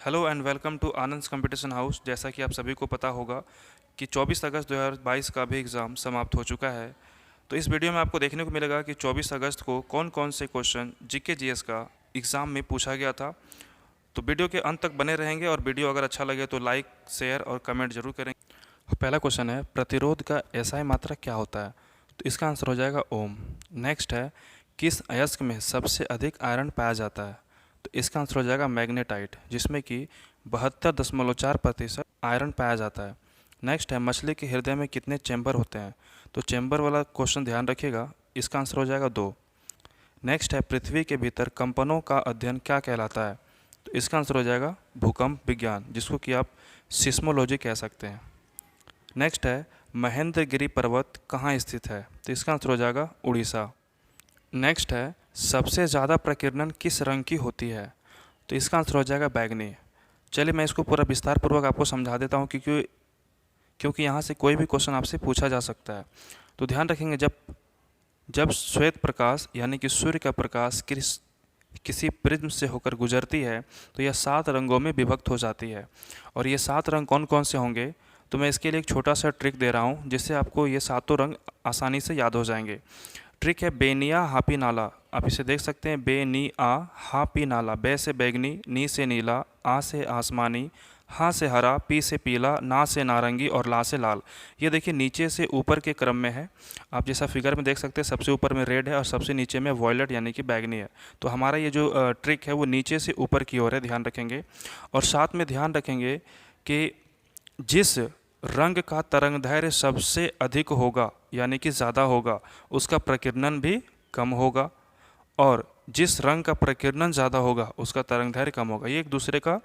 Hello and welcome to Anand competition house. जैसा कि आप सभी को पता होगा कि 24 अगस्त 2022 का भी एग्ज़ाम समाप्त हो चुका है। तो इस वीडियो में आपको देखने को मिलेगा कि 24 अगस्त को कौन कौन से क्वेश्चन जीके जीएस का एग्ज़ाम में पूछा गया था। तो वीडियो के अंत तक बने रहेंगे और वीडियो अगर अच्छा लगे तो लाइक, शेयर और कमेंट जरूर करेंगे। पहला क्वेश्चन है, प्रतिरोध का एसआई मात्रक क्या होता है? तो इसका आंसर हो जाएगा ओम। नेक्स्ट है, किस अयस्क में सबसे अधिक आयरन पाया जाता है? तो इसका आंसर हो जाएगा मैग्नेटाइट, जिसमें कि 72.4% आयरन पाया जाता है। नेक्स्ट है, मछली के हृदय में कितने चैम्बर होते हैं? तो चैम्बर वाला क्वेश्चन ध्यान रखिएगा, इसका आंसर हो जाएगा 2। नेक्स्ट है, पृथ्वी के भीतर कंपनों का अध्ययन क्या कहलाता है? तो इसका आंसर हो जाएगा भूकंप विज्ञान, जिसको कि आप सिस्मोलॉजी कह सकते हैं। नेक्स्ट है, महेंद्रगिरी पर्वत कहाँ स्थित है? तो इसका आंसर हो जाएगा उड़ीसा। नेक्स्ट है, सबसे ज़्यादा प्रकीर्णन किस रंग की होती है? तो इसका आंसर हो जाएगा बैंगनी। चलिए मैं इसको पूरा विस्तार पूर्वक आपको समझा देता हूँ, क्योंकि यहाँ से कोई भी क्वेश्चन आपसे पूछा जा सकता है। तो ध्यान रखेंगे, जब जब श्वेत प्रकाश यानी कि सूर्य का प्रकाश किसी प्रिज्म से होकर गुजरती है तो यह 7 रंगों में विभक्त हो जाती है। और ये 7 रंग कौन कौन से होंगे? तो मैं इसके लिए एक छोटा सा ट्रिक दे रहा हूँ, जिससे आपको ये 7 रंग आसानी से याद हो जाएंगे। ट्रिक है बेनिया हापी नाला। आप इसे देख सकते हैं, बे नी आ हापी नाला। बे से बैगनी, नी से नीला, आ से आसमानी, हा से हरा, पी से पीला, ना से नारंगी और ला से लाल। ये देखिए नीचे से ऊपर के क्रम में है। आप जैसा फिगर में देख सकते हैं, सबसे ऊपर में रेड है और सबसे नीचे में वॉयलेट यानी कि बैगनी है। तो हमारा ये जो ट्रिक है वो नीचे से ऊपर की ओर है, ध्यान रखेंगे। और साथ में ध्यान रखेंगे कि जिस रंग का तरंगदैर्घ्य सबसे अधिक होगा यानी कि ज़्यादा होगा, उसका प्रकीर्णन भी कम होगा, और जिस रंग का प्रकीर्णन ज़्यादा होगा उसका तरंगदैर्घ्य कम होगा। ये एक दूसरे का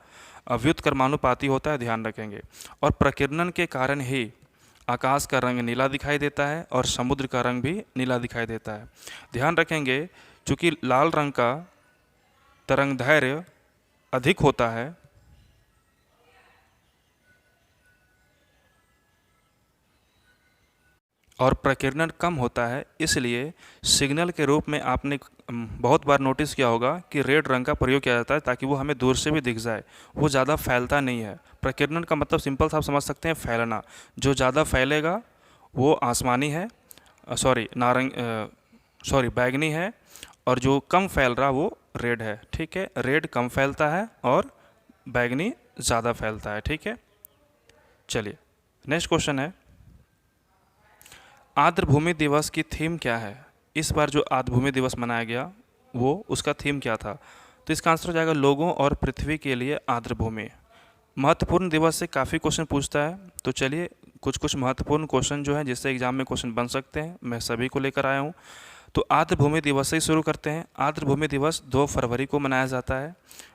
व्युत्क्रमानुपाती होता है, ध्यान रखेंगे। और प्रकीर्णन के कारण ही आकाश का रंग नीला दिखाई देता है और समुद्र का रंग भी नीला दिखाई देता है। ध्यान रखेंगे, चूँकि लाल रंग का तरंगदैर्घ्य अधिक होता है और प्रकीर्णन कम होता है, इसलिए सिग्नल के रूप में आपने बहुत बार नोटिस किया होगा कि रेड रंग का प्रयोग किया जाता है, ताकि वो हमें दूर से भी दिख जाए। वो ज़्यादा फैलता नहीं है। प्रकीर्णन का मतलब सिंपल सा आप समझ सकते हैं, फैलना। जो ज़्यादा फैलेगा वो आसमानी है, बैगनी है, और जो कम फैल रहा वो रेड है। ठीक है, रेड कम फैलता है और बैगनी ज़्यादा फैलता है। ठीक है, चलिए नेक्स्ट क्वेश्चन है, आर्द्रभूमि दिवस की थीम क्या है? इस बार जो आर्द्रभूमि दिवस मनाया गया वो उसका थीम क्या था? तो इसका आंसर हो जाएगा लोगों और पृथ्वी के लिए आर्द्रभूमि। महत्वपूर्ण दिवस से काफ़ी क्वेश्चन पूछता है, तो चलिए कुछ महत्वपूर्ण क्वेश्चन जो हैं जिससे एग्जाम में क्वेश्चन बन सकते हैं, मैं सभी को लेकर आया हूँ। तो आर्द्रभूमि दिवस से ही शुरू करते हैं। आर्द्रभूमि दिवस 2 फरवरी को मनाया जाता है।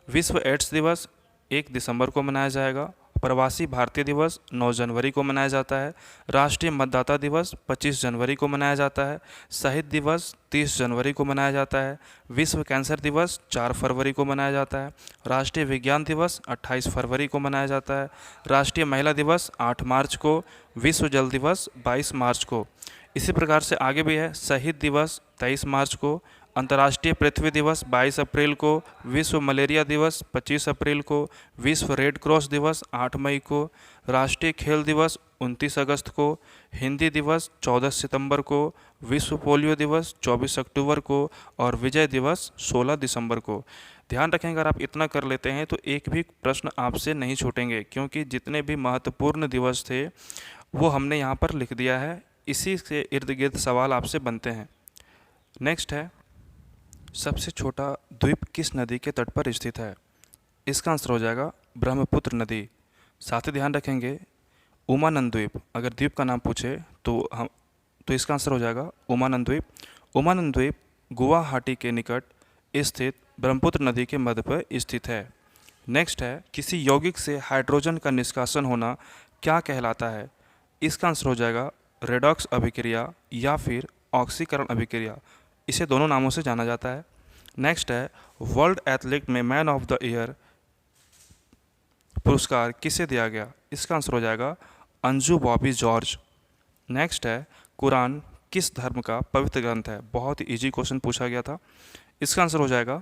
विश्व एड्स दिवस 1 दिसंबर को मनाया जाएगा। प्रवासी भारतीय दिवस 9 जनवरी को मनाया जाता है। राष्ट्रीय मतदाता दिवस 25 जनवरी को मनाया जाता है। शहीद दिवस 30 जनवरी को मनाया जाता है। विश्व कैंसर दिवस 4 फरवरी को मनाया जाता है। राष्ट्रीय विज्ञान दिवस 28 फरवरी को मनाया जाता है। राष्ट्रीय महिला दिवस 8 मार्च को। विश्व जल दिवस 22 मार्च को। इसी प्रकार से आगे भी है, शहीद दिवस 23 मार्च को, अंतर्राष्ट्रीय पृथ्वी दिवस 22 अप्रैल को, विश्व मलेरिया दिवस 25 अप्रैल को, विश्व रेड क्रॉस दिवस 8 मई को, राष्ट्रीय खेल दिवस 29 अगस्त को, हिंदी दिवस 14 सितंबर को, विश्व पोलियो दिवस 24 अक्टूबर को और विजय दिवस 16 दिसंबर को। ध्यान रखें, अगर आप इतना कर लेते हैं तो एक भी प्रश्न आपसे नहीं छूटेंगे, क्योंकि जितने भी महत्वपूर्ण दिवस थे वो हमने यहाँ पर लिख दिया है। इसी से इर्द गिर्द सवाल आपसे बनते हैं। नेक्स्ट है, सबसे छोटा द्वीप किस नदी के तट पर स्थित है? इसका आंसर हो जाएगा ब्रह्मपुत्र नदी। साथ ही ध्यान रखेंगे, उमानंद द्वीप, अगर द्वीप का नाम पूछे तो इसका आंसर हो जाएगा उमानंद द्वीप। उमानंद द्वीप गुवाहाटी के निकट स्थित ब्रह्मपुत्र नदी के मध्य पर स्थित है। नेक्स्ट है, किसी यौगिक से हाइड्रोजन का निष्कासन होना क्या कहलाता है? इसका आंसर हो जाएगा रेडॉक्स अभिक्रिया या फिर ऑक्सीकरण अभिक्रिया। इसे दोनों नामों से जाना जाता है। नेक्स्ट है, वर्ल्ड एथलीट में मैन ऑफ द ईयर पुरस्कार किसे दिया गया? इसका आंसर हो जाएगा अंजू बॉबी जॉर्ज। नेक्स्ट है, कुरान किस धर्म का पवित्र ग्रंथ है? बहुत ही इजी क्वेश्चन पूछा गया था। इसका आंसर हो जाएगा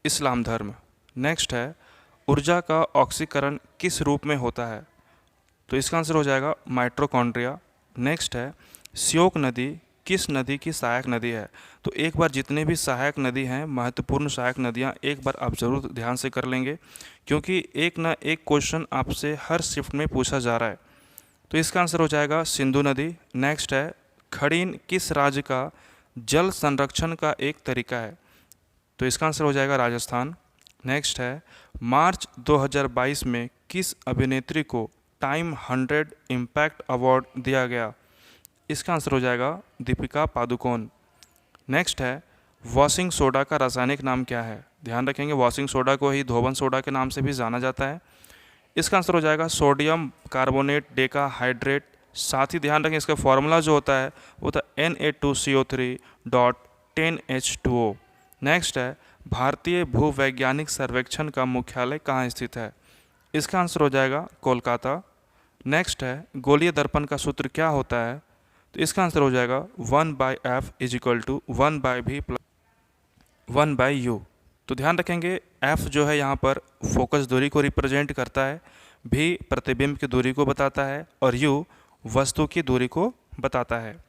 इस्लाम धर्म। नेक्स्ट है, ऊर्जा का ऑक्सीकरण किस रूप में होता है? तो इसका आंसर हो जाएगा माइटोकॉन्ड्रिया। नेक्स्ट है, श्योक नदी किस नदी की सहायक नदी है? तो एक बार जितने भी सहायक नदी हैं, महत्वपूर्ण सहायक नदियां, एक बार आप ज़रूर ध्यान से कर लेंगे, क्योंकि एक ना एक क्वेश्चन आपसे हर शिफ्ट में पूछा जा रहा है। तो इसका आंसर हो जाएगा सिंधु नदी। नेक्स्ट है, खड़ीन किस राज्य का जल संरक्षण का एक तरीका है? तो इसका आंसर हो जाएगा राजस्थान। नेक्स्ट है, मार्च 2022 में किस अभिनेत्री को टाइम 100 इम्पैक्ट अवार्ड दिया गया? इसका आंसर हो जाएगा दीपिका पादुकोण। नेक्स्ट है, वॉशिंग सोडा का रासायनिक नाम क्या है? ध्यान रखेंगे, वॉशिंग सोडा को ही धोबन सोडा के नाम से भी जाना जाता है। इसका आंसर हो जाएगा सोडियम कार्बोनेट डेका हाइड्रेट। साथ ही ध्यान रखें, इसका फॉर्मूला जो होता है वो होता है Na2CO3.10H2O। नेक्स्ट है, भारतीय भूवैज्ञानिक सर्वेक्षण का मुख्यालय कहाँ स्थित है? इसका आंसर हो जाएगा कोलकाता। नेक्स्ट है, गोलीय दर्पण का सूत्र क्या होता है? तो इसका आंसर हो जाएगा 1/F = 1/V + 1/U। तो ध्यान रखेंगे, F जो है यहाँ पर फोकस दूरी को रिप्रेजेंट करता है, V प्रतिबिंब की दूरी को बताता है और U वस्तु की दूरी को बताता है।